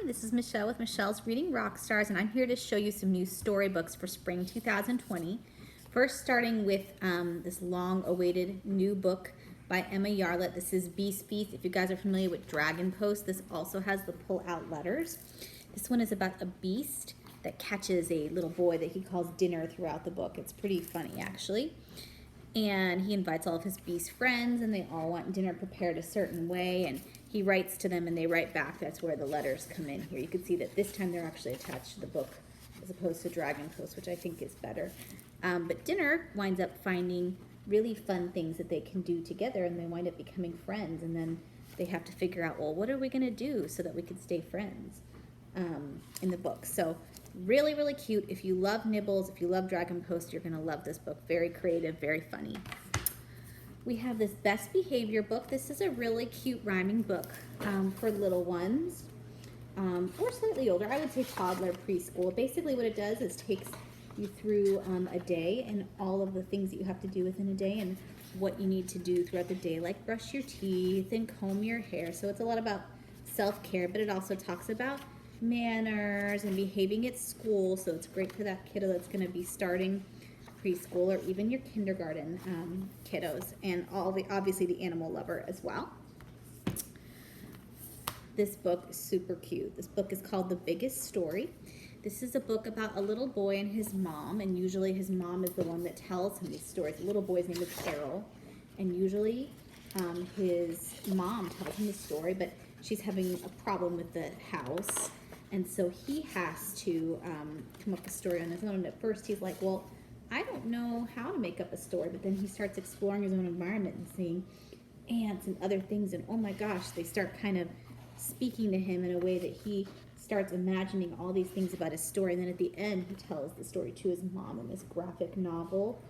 this is Michelle with Michelle's Reading Rockstars, and I'm here to show you some new storybooks for spring 2020. First, starting with this long-awaited new book by Emma Yarlett. This is Beast Feast. If you guys are familiar with Dragon Post, this also has the pull-out letters. This one is about a beast that catches a little boy that he calls Dinner throughout the book. It's pretty funny, actually. And he invites all of his beast friends, and they all want dinner prepared a certain way, and he writes to them and they write back. That's where the letters come in here. You can see that this time they're actually attached to the book as opposed to Dragon Post, which I think is better. But Dinner winds up finding really fun things that they can do together, and they wind up becoming friends, and then they have to figure out, well, what are we going to do so that we can stay friends in the book. So really, really cute. If you love Nibbles, if you love Dragon Post, you're going to love this book. Very creative, very funny. We have this Best Behavior book. This is a really cute rhyming book for little ones or slightly older. I would say toddler, preschool. Basically what it does is takes you through a day and all of the things that you have to do within a day and what you need to do throughout the day, like brush your teeth and comb your hair. So it's a lot about self-care, but it also talks about manners and behaving at school. So it's great for that kiddo that's going to be starting preschool or even your kindergarten kiddos, and obviously the animal lover as well. This book is super cute. This book is called The Biggest Story. This is a book about a little boy and his mom, and usually his mom is the one that tells him these stories. The little boy's name is Errol, and usually his mom tells him the story, but she's having a problem with the house, and so he has to come up with a story on his own. And at first he's like, well, I don't know how to make up a story, but then he starts exploring his own environment and seeing ants and other things, and oh my gosh, they start kind of speaking to him in a way that he starts imagining all these things about his story, and then at the end he tells the story to his mom in this graphic novel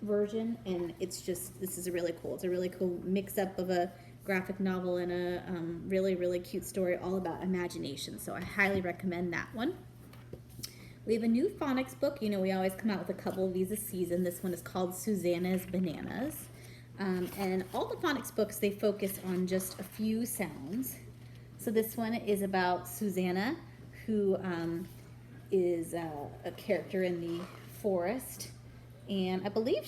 version, and it's just, this is really cool. It's a really cool mix-up of a graphic novel and a really, really cute story all about imagination, so I highly recommend that one. We have a new phonics book. You know, we always come out with a couple of these a season. This one is called Susanna's Bananas. And all the phonics books, they focus on just a few sounds. So this one is about Susanna, who is a character in the forest. And I believe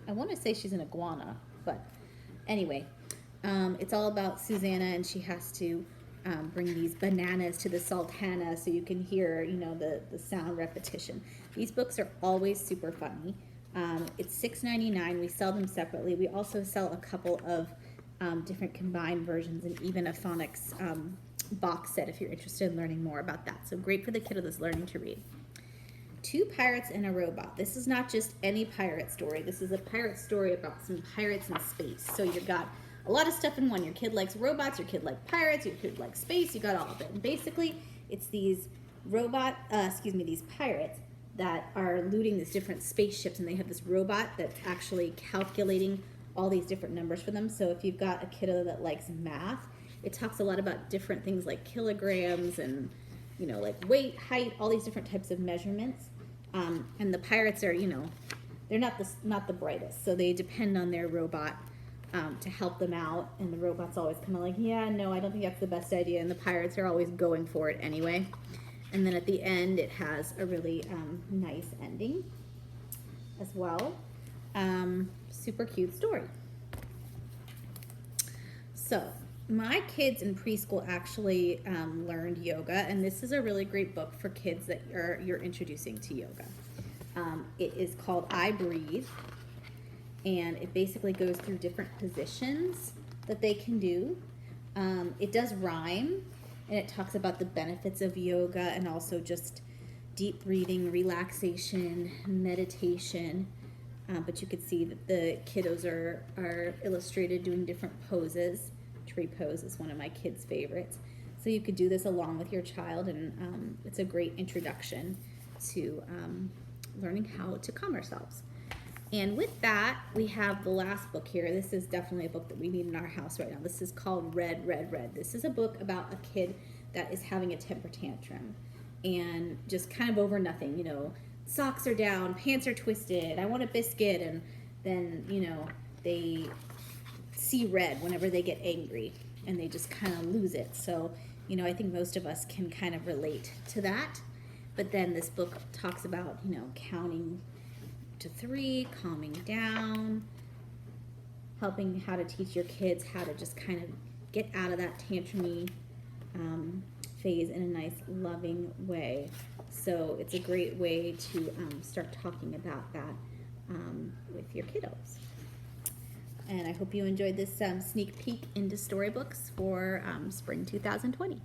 I want to say she's an iguana. But anyway, it's all about Susanna, and she has to bring these bananas to the sultana so you can hear, you know, the sound repetition. These books are always super funny. It's $6.99. We sell them separately. We also sell a couple of different combined versions and even a phonics box set if you're interested in learning more about that. So great for the kiddo that's learning to read. Two Pirates and a Robot. This is not just any pirate story. This is a pirate story about some pirates in space. So you've got a lot of stuff in one. Your kid likes robots, your kid likes pirates, your kid likes space, you got all of it. And basically, it's these these pirates that are looting these different spaceships, and they have this robot that's actually calculating all these different numbers for them. So if you've got a kiddo that likes math, it talks a lot about different things like kilograms and, you know, like weight, height, all these different types of measurements. And the pirates are, you know, they're not the brightest, so they depend on their robot to help them out, and the robot's always kind of like, yeah, no, I don't think that's the best idea, and the pirates are always going for it anyway. And then at the end, it has a really nice ending as well. Super cute story. So my kids in preschool actually learned yoga, and this is a really great book for kids that you're introducing to yoga. It is called I Breathe. And it basically goes through different positions that they can do. It does rhyme, and it talks about the benefits of yoga and also just deep breathing, relaxation, meditation. But you can see that the kiddos are illustrated doing different poses. Tree pose is one of my kids' favorites. So you could do this along with your child, and it's a great introduction to learning how to calm ourselves. And with that, we have the last book here. This is definitely a book that we need in our house right now. This is called Red, Red, Red. This is a book about a kid that is having a temper tantrum and just kind of over nothing. You know, socks are down, pants are twisted, I want a biscuit, and then, you know, they see red whenever they get angry and they just kind of lose it. So You know, I think most of us can kind of relate to that. But then this book talks about, you know, counting to 3, calming down, helping how to teach your kids how to just kind of get out of that tantrumy phase in a nice, loving way. So it's a great way to start talking about that with your kiddos. And I hope you enjoyed this sneak peek into Storybooks for spring 2020.